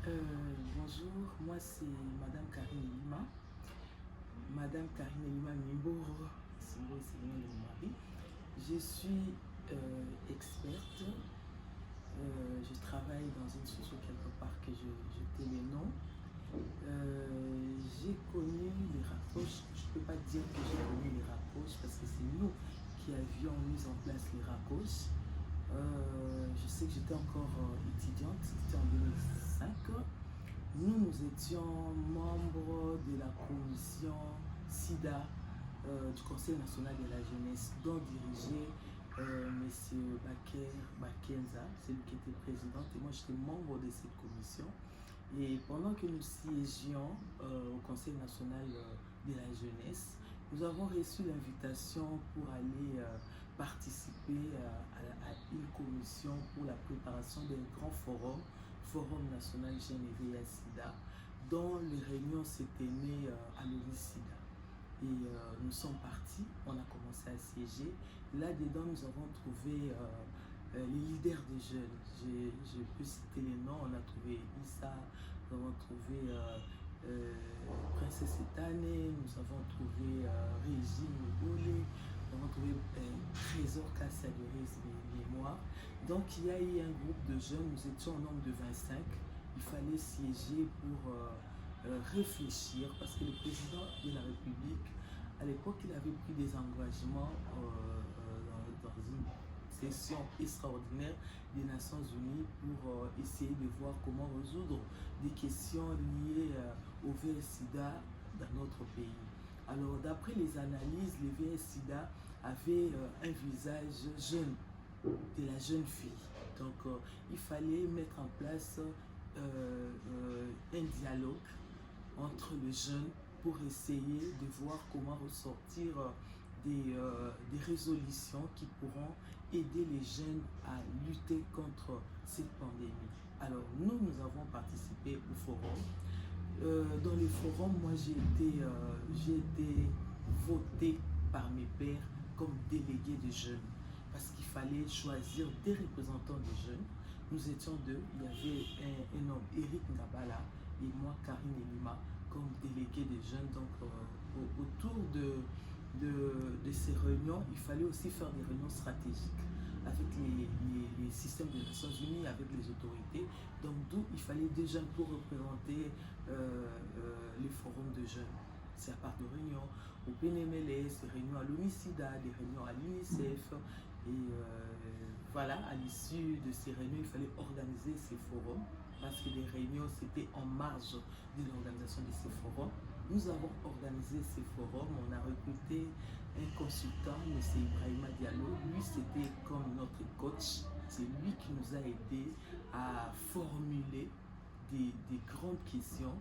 Bonjour, moi c'est Madame Karine Lima. Madame Karine Lima Mimboro, c'est le nom de mon mari. Je suis experte. Je travaille dans une structure quelque part que je tais les noms. J'ai connu les rapproches. Je ne peux pas dire que j'ai connu les rapproches parce que c'est nous qui avions mis en place les rapproches. Je sais que j'étais encore étudiante, c'était en 2005. Nous étions membres de la commission SIDA du Conseil national de la jeunesse, dont dirigeait M. Bakenza, celui qui était président, et moi j'étais membre de cette commission. Et pendant que nous siégions au Conseil national de la jeunesse, nous avons reçu l'invitation pour aller participer à une commission pour la préparation d'un grand Forum national Jeunes et VIH-Sida, dont les réunions s'étaient tenues à l'ONU-Sida. Et nous sommes partis, on a commencé à siéger. Là-dedans, nous avons trouvé les leaders des jeunes. Je peux citer les noms. On a trouvé Issa, nous avons trouvé Princesse Etane, nous avons trouvé Régine Bolé, nous avons trouvé Trésor Kassia de mémoire. Donc il y a eu un groupe de jeunes, nous étions au nombre de 25. Il fallait siéger pour réfléchir parce que le président de la République, à l'époque, il avait pris des engagements dans une session extraordinaire des Nations Unies pour essayer de voir comment résoudre des questions liées au VIH-Sida dans notre pays. Alors, d'après les analyses, le VIH-Sida avait un visage jeune, de la jeune fille. Donc, il fallait mettre en place un dialogue entre les jeunes pour essayer de voir comment ressortir des résolutions qui pourront aider les jeunes à lutter contre cette pandémie. Alors nous avons participé au forum. Dans le forum, moi j'ai été votée par mes pairs comme délégué des jeunes parce qu'il fallait choisir des représentants des jeunes. Nous étions deux, il y avait un homme, Eric Ngabala, et moi, Karine Lima, comme délégué des jeunes. Donc, autour de ces réunions, il fallait aussi faire des réunions stratégiques avec les systèmes des Nations Unies, avec les autorités. Donc, d'où il fallait des jeunes pour représenter les forums de jeunes. C'est à part de réunions au PNMLS, des réunions à l'ONU-Sida, des réunions à l'UNICEF. Et voilà, à l'issue de ces réunions, il fallait organiser ces forums parce que les réunions, c'était en marge de l'organisation de ces forums. Nous avons organisé ces forums, on a recruté un consultant, M. Ibrahima Diallo. Lui, c'était comme notre coach. C'est lui qui nous a aidés à formuler des grandes questions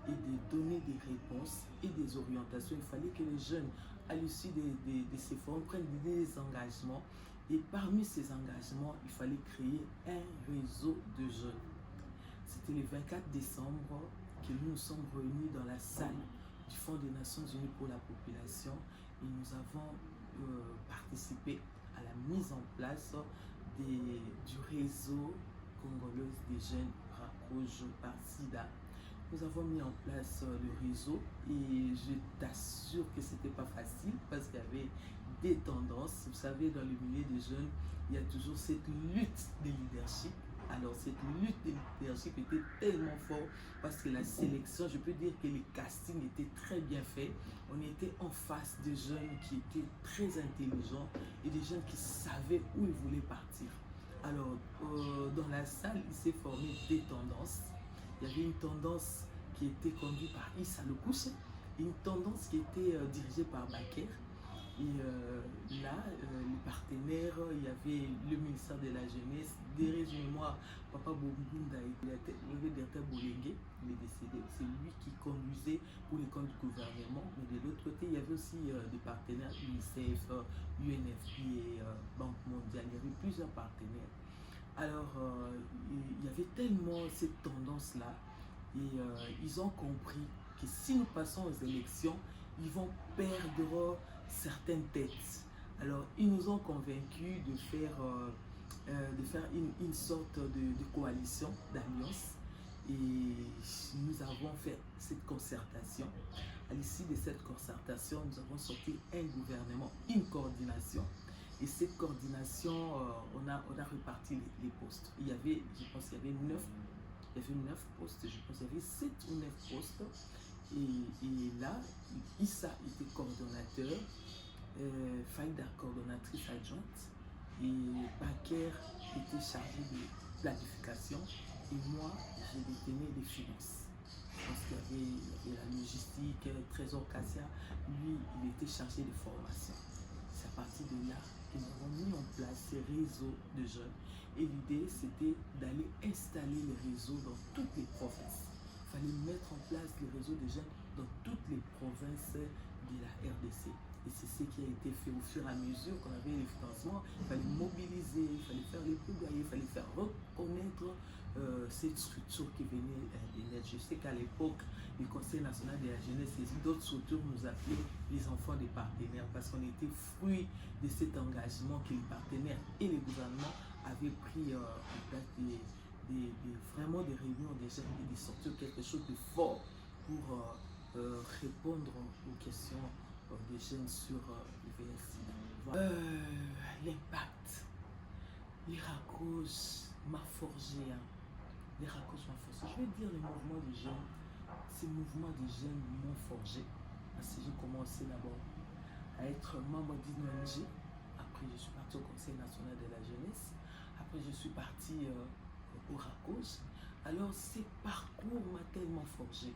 et de donner des réponses et des orientations. Il fallait que les jeunes, à l'issue de ces forums, prennent des engagements. Et parmi ces engagements, il fallait créer un réseau de jeunes. C'était le 24 décembre que nous nous sommes réunis dans la salle du Fonds des Nations Unies pour la population et nous avons participé à la mise en place du réseau congolais des jeunes rapprochés par SIDA. Nous avons mis en place le réseau et je t'assure que ce n'était pas facile parce qu'il y avait des tendances. Vous savez, dans le milieu des jeunes, il y a toujours cette lutte de leadership. Alors cette lutte de leadership était tellement forte parce que la sélection, je peux dire que le casting était très bien fait. On était en face de jeunes qui étaient très intelligents et des jeunes qui savaient où ils voulaient partir. Alors dans la salle, il s'est formé des tendances. Il y avait une tendance qui était conduite par Issa Lokouche, une tendance qui était dirigée par Baker. Et là, les partenaires, il y avait le ministère de la Jeunesse, derrière moi, Papa Bobunda, il avait Bertha Bolengue, il est décédé, c'est lui qui conduisait pour les comptes du gouvernement. Mais de l'autre côté, il y avait aussi des partenaires, UNICEF, UNFP et Banque mondiale, il y avait plusieurs partenaires. Alors, il y avait tellement cette tendance-là, et ils ont compris que si nous passons aux élections, ils vont perdre certaines têtes. Alors, ils nous ont convaincus de faire une sorte de coalition, d'alliance. Et avons fait cette concertation. À l'issue de cette concertation, nous avons sorti un gouvernement, une coordination. Et cette coordination, on a réparti les postes. Il y avait, je pense qu'il y avait 9 postes, je pense qu'il y avait 7 ou 9 postes. Et là, Issa était coordonnateur, Faïda coordonnatrice adjointe, et Baker était chargé de planification, et moi, je détenais les finances. Parce qu'il y avait la logistique, Trésor Cassia, lui, il était chargé de formation. C'est à partir de là que nous avons mis en place ces réseaux de jeunes. Et l'idée, c'était d'aller installer les réseaux dans toutes les provinces. Il fallait mettre en place les réseaux de jeunes dans toutes les provinces de la RDC. Et c'est ce qui a été fait au fur et à mesure qu'on avait les financements. Il fallait mobiliser, il fallait faire les plaidoyers, il fallait faire reconnaître cette structure qui venait des. Je sais qu'à l'époque, le Conseil national de la jeunesse et d'autres structures nous appelaient les enfants des partenaires parce qu'on était fruit de cet engagement que les partenaires et les gouvernements avaient pris en place vraiment des réunions des jeunes et de sortir quelque chose de fort pour répondre aux questions des jeunes sur le VIH-Sida. Voilà. L'impact. L'Iracose m'a forgé. L'Iracose m'a forgé. Je vais dire le mouvement des jeunes. Ces mouvements des jeunes m'ont forgé. Parce que j'ai commencé d'abord à être membre d'une ONG. Après, je suis parti au Conseil national de la jeunesse. Après, je suis parti au RACOS. Alors, ces parcours m'ont tellement forgé.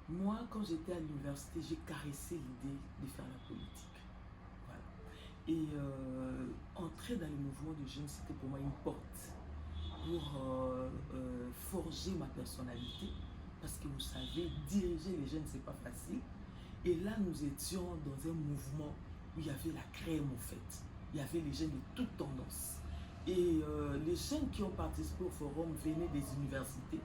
Moi, quand j'étais à l'université, j'ai caressé l'idée de faire la politique. Voilà. Et entrer dans le mouvement des jeunes, c'était pour moi une porte pour forger ma personnalité. Parce que vous savez, diriger les jeunes, c'est pas facile. Et là, nous étions dans un mouvement où il y avait la crème, en fait. Il y avait les jeunes de toutes tendances. Et les jeunes qui ont participé au forum venaient des universités.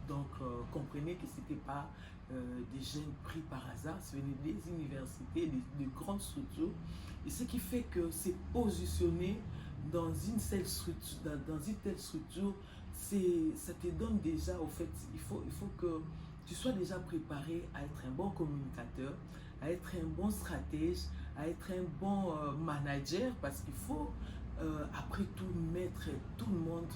Donc, comprenez que ce n'était pas des jeunes pris par hasard, ce venaient des universités, de grandes structures. Et ce qui fait que c'est positionné dans une telle structure, ça te donne déjà, au fait, il faut que tu sois déjà préparé à être un bon communicateur, à être un bon stratège, à être un bon manager, parce qu'il faut, après tout, mettre tout le monde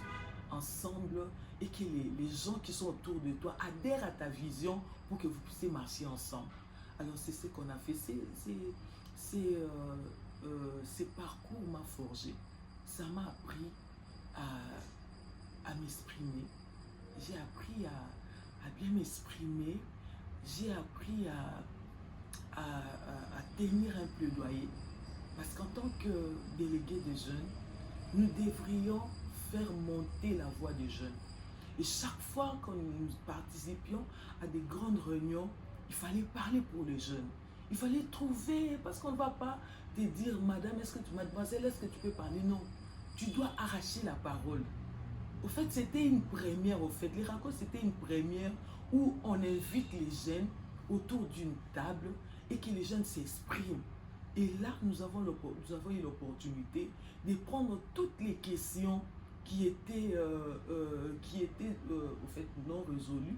ensemble et que les gens qui sont autour de toi adhèrent à ta vision pour que vous puissiez marcher ensemble. Alors c'est ce qu'on a fait. Ces parcours m'ont forgé. Ça m'a appris à m'exprimer. J'ai appris à bien m'exprimer. J'ai appris à tenir un plaidoyer. Parce qu'en tant que délégué des jeunes, nous devrions faire monter la voix des jeunes. Et chaque fois que nous participions à des grandes réunions, il fallait parler pour les jeunes. Il fallait trouver, parce qu'on ne va pas te dire, madame, mademoiselle, est-ce que tu peux parler? Non, tu dois arracher la parole. Au fait, c'était une première, les RACOS, c'était une première où on invite les jeunes autour d'une table et que les jeunes s'expriment. Et là, nous avons eu l'opportunité de prendre toutes les questions qui étaient au fait non résolues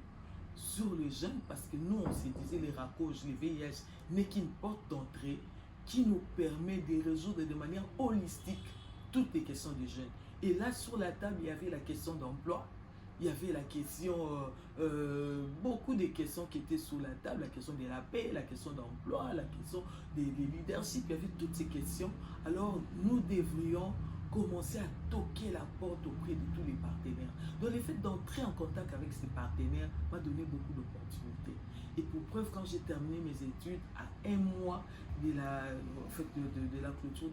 sur les jeunes, parce que nous, on se disait, les RACOS, les VIH n'est qu'une porte d'entrée qui nous permet de résoudre de manière holistique toutes les questions des jeunes. Et là, sur la table, il y avait la question d'emploi, il y avait la question, beaucoup de questions qui étaient sur la table, la question de la paix, la question d'emploi, la question des leadership, il y avait toutes ces questions. Alors, nous devrions commencer à toquer la porte auprès de tous les partenaires. Donc, le fait d'entrer en contact avec ces partenaires m'a donné beaucoup d'opportunités. Et pour preuve, quand j'ai terminé mes études, à un mois de la clôture,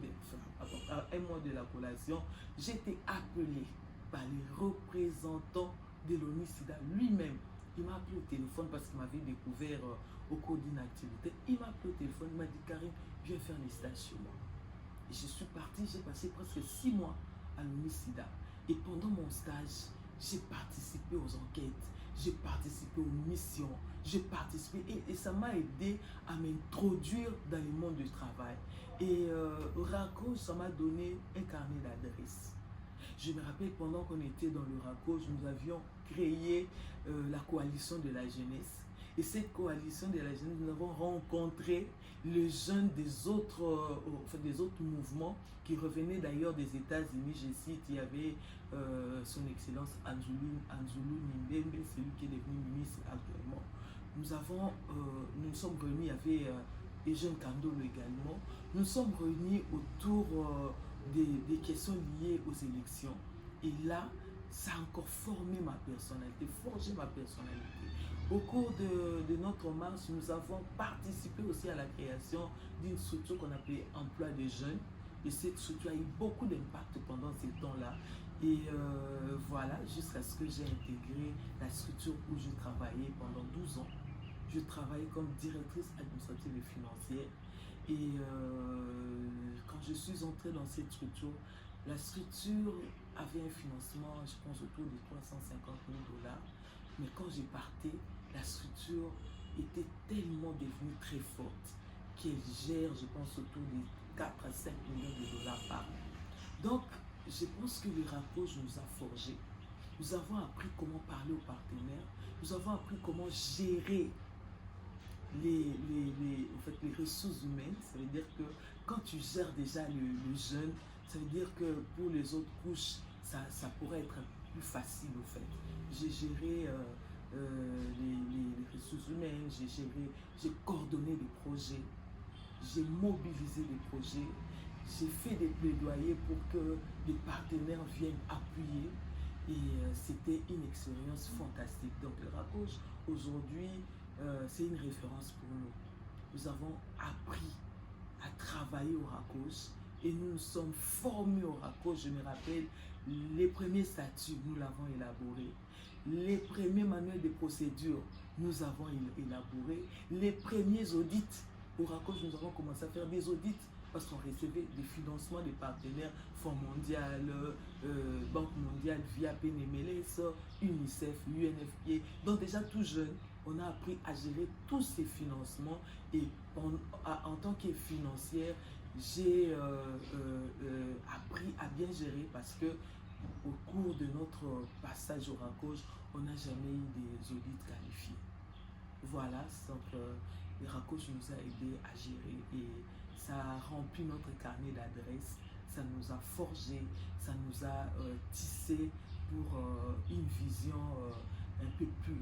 à un mois de la collation, j'étais appelé par les représentants de l'ONU-SIDA lui-même. Il m'a appelé au téléphone parce qu'il m'avait découvert au cours d'une activité. Il m'a appelé au téléphone, il m'a dit, Karim, viens faire les stages chez moi. Et je suis parti, j'ai passé presque 6 mois à l'ONU-SIDA. Et pendant mon stage, j'ai participé aux enquêtes, j'ai participé aux missions, j'ai participé et ça m'a aidé à m'introduire dans le monde du travail. Et RACOS, ça m'a donné un carnet d'adresses. Je me rappelle pendant qu'on était dans le RACOJ, nous avions créé la coalition de la jeunesse. Et cette coalition de la jeunesse, nous avons rencontré les jeunes des autres mouvements qui revenaient d'ailleurs des États-Unis. Je cite, il y avait son Excellence Anzulu Nimbembe, celui qui est devenu ministre actuellement. Nous sommes réunis, il y avait Eugène Kandolo également. Nous sommes réunis autour des questions liées aux élections. Et là, ça a encore formé ma personnalité, forgé ma personnalité. Au cours de notre marche, nous avons participé aussi à la création d'une structure qu'on appelait Emploi des jeunes. Et cette structure a eu beaucoup d'impact pendant ces temps-là. Et voilà, jusqu'à ce que j'ai intégré la structure où je travaillais pendant 12 ans. Je travaillais comme directrice administrative et financière. Et quand je suis entrée dans cette structure, la structure avait un financement, je pense, autour de 350 000 $. Mais quand j'ai parté, la structure était tellement devenue très forte qu'elle gère, je pense, autour de 4 à 5 millions de $ par an. Donc, je pense que le RACOJ nous a forgés. Nous avons appris comment parler aux partenaires. Nous avons appris comment gérer les ressources humaines. Ça veut dire que quand tu gères déjà le jeune, ça veut dire que pour les autres couches, ça pourrait être plus facile au fait. J'ai géré les ressources humaines, j'ai coordonné des projets, j'ai mobilisé des projets, j'ai fait des plaidoyers pour que les partenaires viennent appuyer. Et c'était une expérience fantastique. Donc le RACOJ, aujourd'hui, c'est une référence pour nous. Nous avons appris à travailler au RACOJ et nous nous sommes formés au RACOJ. Je me rappelle, les premiers statuts, nous l'avons élaboré. Les premiers manuels de procédure, nous avons élaboré. Les premiers audits au RACOJ, nous avons commencé à faire des audits parce qu'on recevait des financements des partenaires, Fonds mondial, Banque mondiale via PNMLS, UNICEF, UNFPA. Donc déjà tout jeune, on a appris à gérer tous ces financements et en tant que financière, j'ai appris à bien gérer parce que au cours de notre passage au RACOJ, on n'a jamais eu des audits qualifiés. Voilà, donc le RACOJ nous a aidé à gérer et ça a rempli notre carnet d'adresses, ça nous a forgé, ça nous a tissé pour une vision un peu plus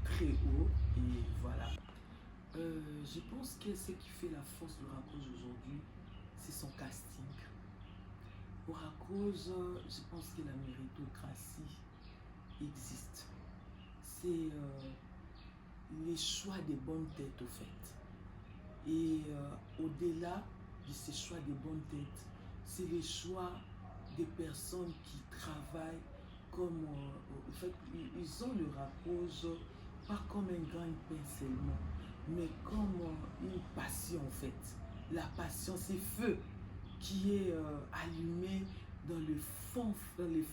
très haut. Et voilà. Je pense que ce qui fait la force du RACOJ aujourd'hui, c'est son casting. Au RACOJ, je pense que la méritocratie existe. C'est les choix des bonnes têtes au fait. Et au-delà de ces choix des bonnes têtes, c'est les choix des personnes qui travaillent comme, en fait, ils ont le RACOJ pas comme un gagne-pain seulement, mais comme une passion en fait. La passion, c'est feu qui est allumé dans les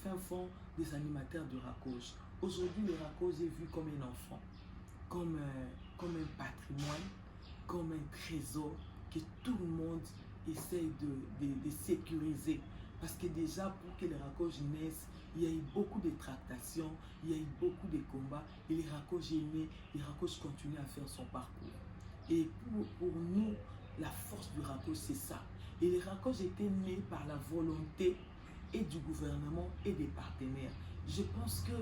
fins fonds des animateurs de RACOJ. Aujourd'hui, le RACOJ est vu comme un enfant, comme un patrimoine, comme un trésor que tout le monde essaye de sécuriser. Parce que déjà, pour que les RACOJ naissent, il y a eu beaucoup de tractations, il y a eu beaucoup de combats, et les RACOJ est né, les RACOJ continue à faire son parcours. Et pour nous, la force du RACOJ, c'est ça. Et les RACOJ étaient nés par la volonté et du gouvernement et des partenaires. Je pense que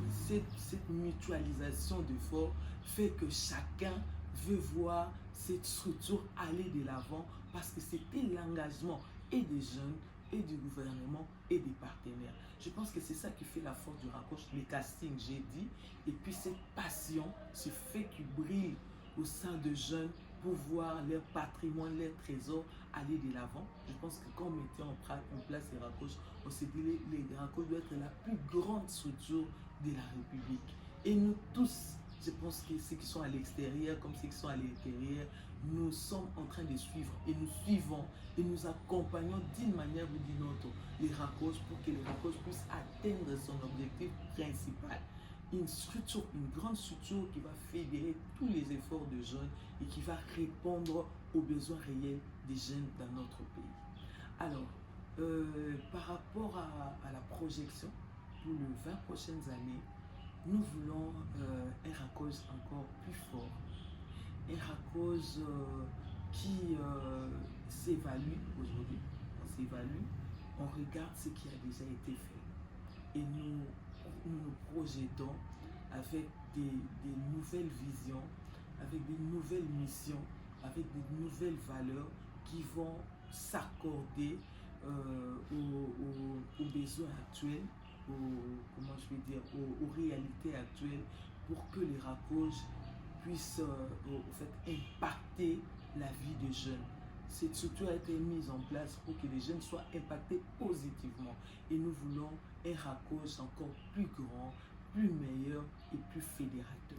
cette mutualisation d'efforts fait que chacun veut voir cette structure aller de l'avant parce que c'était l'engagement et des jeunes et du gouvernement et des partenaires. Je pense que c'est ça qui fait la force du RACOJ, les castings, j'ai dit, et puis cette passion, ce fait qui brille au sein de jeunes pour voir leur patrimoine, leur trésor aller de l'avant. Je pense que quand on mettait en place les RACOJ, on s'est dit les RACOJ doivent être la plus grande structure de la République. Et nous tous, je pense que ceux qui sont à l'extérieur comme ceux qui sont à l'intérieur, nous sommes en train de suivre et nous suivons et nous accompagnons d'une manière ou d'une autre les RACOJ pour que les RACOJ puissent atteindre son objectif principal. Une structure, une grande structure qui va fédérer tous les efforts de jeunes et qui va répondre aux besoins réels des jeunes dans notre pays. Alors, par rapport à la projection pour les 20 prochaines années, nous voulons un RACOS encore plus fort, un RACOS qui s'évalue aujourd'hui. On s'évalue, on regarde ce qui a déjà été fait et nous projetons avec des nouvelles visions, avec des nouvelles missions, avec des nouvelles valeurs qui vont s'accorder aux besoins actuels, comment je vais dire, aux réalités actuelles, pour que les RACOS puissent en fait, impacter la vie des jeunes. Cette structure a été mise en place pour que les jeunes soient impactés positivement. Et nous voulons un RACOS encore plus grand, plus meilleur et plus fédérateur.